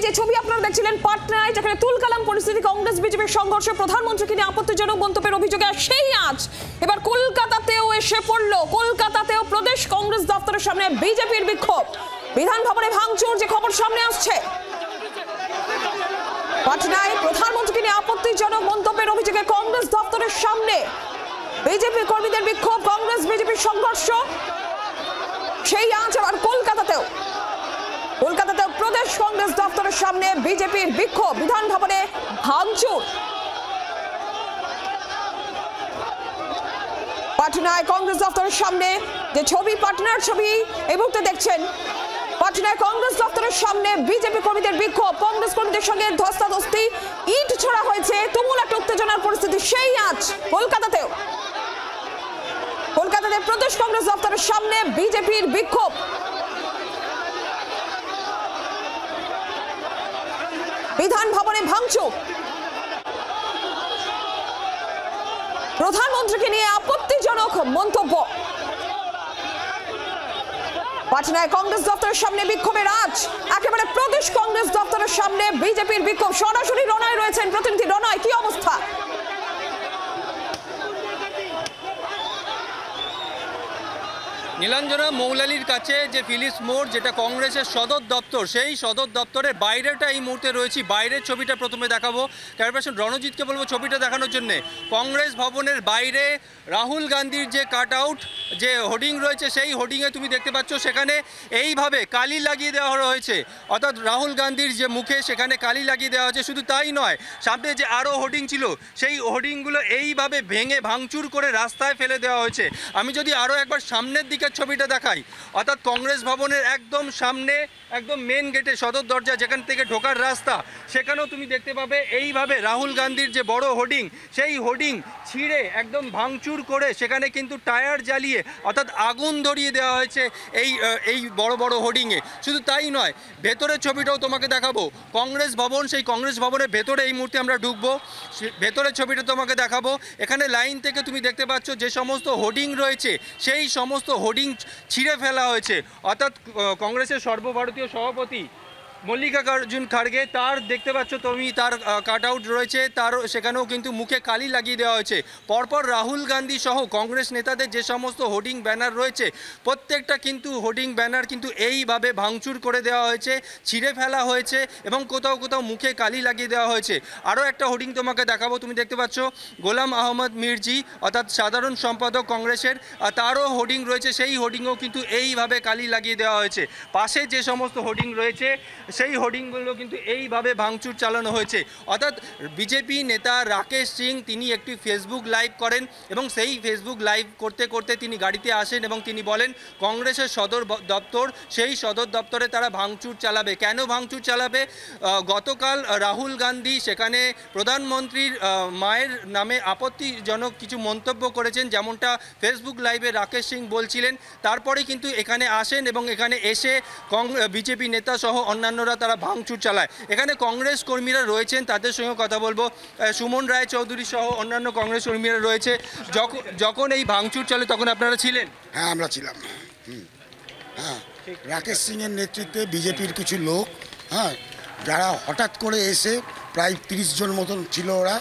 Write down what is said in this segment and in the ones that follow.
যে ছবি আপনারা দেখছিলেন পাটনায়, যেখানে তুলকালাম পরিস্থিতি, কংগ্রেস বিজেপির সংঘর্ষে প্রধানমন্ত্রীকে নিয়ে আপত্তিজনক মন্তব্যের অভিযোগে সেই আজ এবার কলকাতাতেও এসে পড়লো। কলকাতাতেও প্রদেশ কংগ্রেস দপ্তরের সামনে বিজেপির বিক্ষোভ, বিধান ভবনে ভাঙচুর, যে খবর সামনে আসছে। পাটনায় প্রধানমন্ত্রীকে নিয়ে আপত্তিজনক মন্তব্যের অভিযোগে কংগ্রেস দপ্তরের সামনে বিজেপি কর্মীদের বিক্ষোভ, কংগ্রেস বিজেপির সংঘর্ষ সেই আজ এবার কলকাতাতেও প্রদেশ কংগ্রেস দপ্তরের সামনে বিজেপির বিক্ষোভ, বিধান ভবনে ভাঙচুর। পাটনায় কংগ্রেস দপ্তরের সামনে যে ছবি, পাটনার ছবি এই মুহূর্তে দেখছেন, পাটনায় কংগ্রেস দপ্তরের সামনে বিজেপি কর্মীদের বিক্ষোভ, কংগ্রেস কর্মীদের সঙ্গে ধস্তাধস্তি, ইট ছোড়া হয়েছে, তুমুল একটা উত্তেজনার পরিস্থিতি সেই আজ কলকাতাতে প্রদেশ কংগ্রেস দপ্তরের সামনে বিজেপির বিক্ষোভ। বিধান ভবনে ভাঙচুর, প্রধানমন্ত্রীকে নিয়ে আপত্তিজনক মন্তব্য। পাটনায় কংগ্রেস দপ্তরের সামনে বিক্ষোভের আজ একেবারে প্রদেশ কংগ্রেস দপ্তরের সামনে বিজেপির বিক্ষোভ। সরাসরি রনায় রয়েছেন প্রতিনিধি। রনায়, কি অবস্থা? নীলাঞ্জনা, মৌলালির কাছে যে ফিলিপস মোড়, যেটা কংগ্রেসের সদর দপ্তর, সেই সদর দপ্তরের বাইরেটা এই মুহূর্তে রয়েছি। বাইরের ছবিটা প্রথমে দেখাবো, ক্যামেরাপারসন রণজিৎকে বলবো ছবিটা দেখানোর জন্যে। কংগ্রেস ভবনের বাইরে রাহুল গান্ধীর যে কাট আউট, যে হোর্ডিং রয়েছে, সেই হোর্ডিংয়ে তুমি দেখতে পাচ্ছ সেখানে এইভাবে কালি লাগিয়ে দেওয়া হয়েছে, অর্থাৎ রাহুল গান্ধীর যে মুখে সেখানে কালি লাগিয়ে দেওয়া হয়েছে। শুধু তাই নয়, সামনে যে আরও হোর্ডিং ছিল, সেই হোর্ডিংগুলো এইভাবে ভেঙে ভাঙচুর করে রাস্তায় ফেলে দেওয়া হয়েছে। আমি যদি আরও একবার সামনের দিকে ছবিটা দেখাই, অর্থাৎ কংগ্রেস ভবনের একদম সামনে, একদম মেন গেটে, সদর দরজা যেখান থেকে ঢোকার রাস্তা, সেখানেও তুমি দেখতে পাবে এইভাবে রাহুল গান্ধীর যে বড় হোর্ডিং, সেই হোর্ডিং ছিঁড়ে একদম ভাঙচুর করে সেখানে কিন্তু টায়ার জ্বালিয়ে, অর্থাৎ আগুন ধরিয়ে দেওয়া হয়েছে এই বড় বড় হোর্ডিংয়ে। শুধু তাই নয়, ভেতরের ছবিটাও তোমাকে দেখাবো। কংগ্রেস ভবন, সেই কংগ্রেস ভবনের ভেতরে এই মুহূর্তে আমরা ঢুকবো, ভেতরের ছবিটা তোমাকে দেখাবো। এখানে লাইন থেকে তুমি দেখতে পাচ্ছ যে সমস্ত হোর্ডিং রয়েছে, সেই সমস্ত হোর্ডিং ছিঁড়ে ফেলা হয়েছে। অর্থাৎ কংগ্রেসের সর্বভারতীয় সভাপতি মল্লিকার্জুন খাড়গে, তার দেখতে পাচ্ছ তুমি, তার কাট আউট রয়েছে, তার সেখানেও কিন্তু মুখে কালি লাগিয়ে দেওয়া হয়েছে। পরপর রাহুল গান্ধী সহ কংগ্রেস নেতাদের যে সমস্ত হোর্ডিং ব্যানার রয়েছে, প্রত্যেকটা কিন্তু হোর্ডিং ব্যানার কিন্তু এইভাবে ভাঙচুর করে দেওয়া হয়েছে, ছিঁড়ে ফেলা হয়েছে এবং কোথাও কোথাও মুখে কালি লাগিয়ে দেওয়া হয়েছে। আরও একটা হোর্ডিং তোমাকে দেখাবো, তুমি দেখতে পাচ্ছ গোলাম আহমদ মির্জি, অর্থাৎ সাধারণ সম্পাদক কংগ্রেসের, তারও হোর্ডিং রয়েছে, সেই হোর্ডিংও কিন্তু এইভাবে কালি লাগিয়ে দেওয়া হয়েছে। পাশে যে সমস্ত হোর্ডিং রয়েছে, সেই হোর্ডিংগুলো কিন্তু এইভাবে ভাঙচুর চালানো হয়েছে। অর্থাৎ বিজেপি নেতা রাকেশ সিং, তিনি একটি ফেসবুক লাইভ করেন এবং সেই ফেসবুক লাইভ করতে করতে তিনি গাড়িতে আসেন এবং তিনি বলেন কংগ্রেসের সদর দপ্তর, সেই সদর দপ্তরে তারা ভাঙচুর চালাবে। কেন ভাঙচুর চালাবে? গতকাল রাহুল গান্ধী সেখানে প্রধানমন্ত্রীর মায়ের নামে আপত্তিজনক কিছু মন্তব্য করেছেন, যেমনটা ফেসবুক লাইভে রাকেশ সিং বলছিলেন। তারপরে কিন্তু এখানে আসেন এবং এখানে এসে বিজেপি নেতা সহ অন্যান্যরা তারা ভাঙচুর চালায়। এখানে কংগ্রেস কর্মীরা রয়েছেন, তাদের সঙ্গে কথা বলবো। সুমন রায় চৌধুরী সহ অন্যান্য কংগ্রেস কর্মীরা রয়েছে। যখন এই ভাঙচুর চলে তখন আপনারা ছিলেন? হ্যাঁ, আমরা ছিলাম। হ্যাঁ, রাকেশ সিংয়ের নেতৃত্বে বিজেপির কিছু লোক, হ্যাঁ, যারা হঠাৎ করে এসে প্রায় 30 জন মতন ছিল, ওরা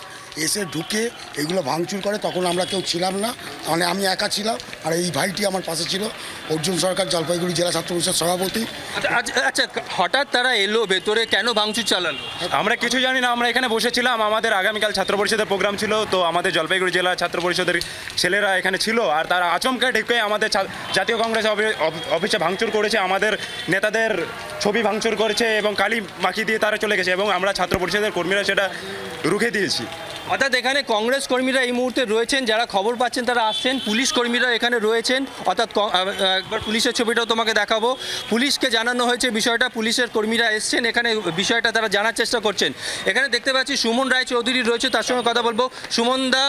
এসে ঢুকে এগুলো ভাঙচুর করে। তখন আমরা কেউ ছিলাম না, মানে আমি একা ছিলাম, আর এই ভাইটি আমার পাশে ছিল, অর্জুন সরকার, জলপাইগুড়ি জেলা ছাত্র পরিষদ সভাপতি। আচ্ছা, হঠাৎ তারা এলো ভেতরে, কেন ভাঙচুর চালালো? আমরা কিছু জানি না, আমরা এখানে বসেছিলাম, আমাদের আগামীকাল ছাত্র পরিষদের প্রোগ্রাম ছিল, তো আমাদের জলপাইগুড়ি জেলা ছাত্র পরিষদের ছেলেরা এখানে ছিল, আর তারা আচমকা ঢুকে আমাদের জাতীয় কংগ্রেস অফিসে ভাঙচুর করেছে, আমাদের নেতাদের ছবি ভাঙচুর করেছে এবং কালি মাখিয়ে দিয়ে তারা চলে গেছে এবং আমরা ছাত্র পরিষদের কর্মীরা সেটা রুখে দিয়েছি। অর্থাৎ এখানে কংগ্রেস কর্মীরা এই মুহূর্তে রয়েছেন, যারা খবর পাচ্ছেন তারা আসছেন, পুলিশ কর্মীরা এখানে রয়েছেন। অর্থাৎ একবার পুলিশের ছবিটাও তোমাকে দেখাবো। পুলিশকে জানানো হয়েছে বিষয়টা, পুলিশের কর্মীরা এসছেন এখানে, বিষয়টা তারা জানার চেষ্টা করছেন। এখানে দেখতে পাচ্ছি সুমন রায় চৌধুরী রয়েছে, তার সঙ্গে কথা বলবো। সুমনদা,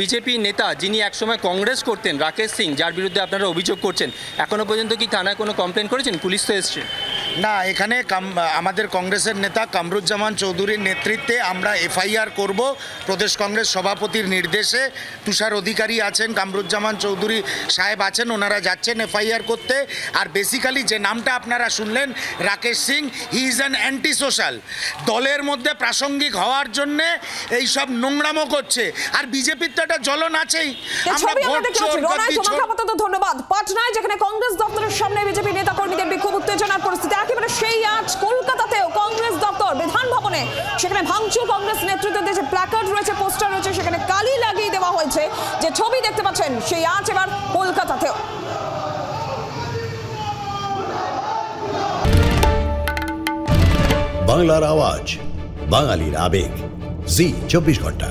বিজেপি নেতা যিনি একসময় কংগ্রেস করতেন, রাকেশ সিং, যার বিরুদ্ধে আপনারা অভিযোগ করছেন, এখনো পর্যন্ত কি থানায় কোনো কমপ্লেন করেছেন? পুলিশ তো এসছে। না, এখানে আমাদের কংগ্রেসের নেতা কামরুজ্জামান চৌধুরীর নেতৃত্বে আমরা এফআইআর করব প্রদেশ কংগ্রেস সভাপতির নির্দেশে। তুষার অধিকারী আছেন, কামরুজ্জামান চৌধুরী সাহেব আছেন, ওনারা যাচ্ছেন এফআইআর করতে। আর বেসিক্যালি যে নামটা আপনারা শুনলেন Rakesh Singh, he is an anti social. দলের মধ্যে প্রাসঙ্গিক হওয়ার জন্যে এইসব নোংরামো করছে। আর বিজেপির তো একটা জ্বলন আছেই। আমরা ভোট চোর, গদ্দি চোর। ধন্যবাদ। পাটনায় যেখানে কংগ্রেস দপ্তরের সামনে বিজেপি নেতা কর্মীদের বিক্ষোভ উত্তেজনার পরিস্থিতি, একেবারে সেই আজ কলকাতাতেও কংগ্রেস দপ্তর বিধান ভবনে, সেখানে ভাঙচুর, কংগ্রেস নেতৃত্বে যে প্ল্যাকার্ড রয়েছে, পোস্টার রয়েছে, সেখানে কালি লাগিয়ে দেওয়া হয়েছে। যে ছবি দেখতে পাচ্ছেন সেই আজ এবার কলকাতাতেও। বাংলার আওয়াজ, বাঙালির আবেগ, জি 24 ঘন্টা।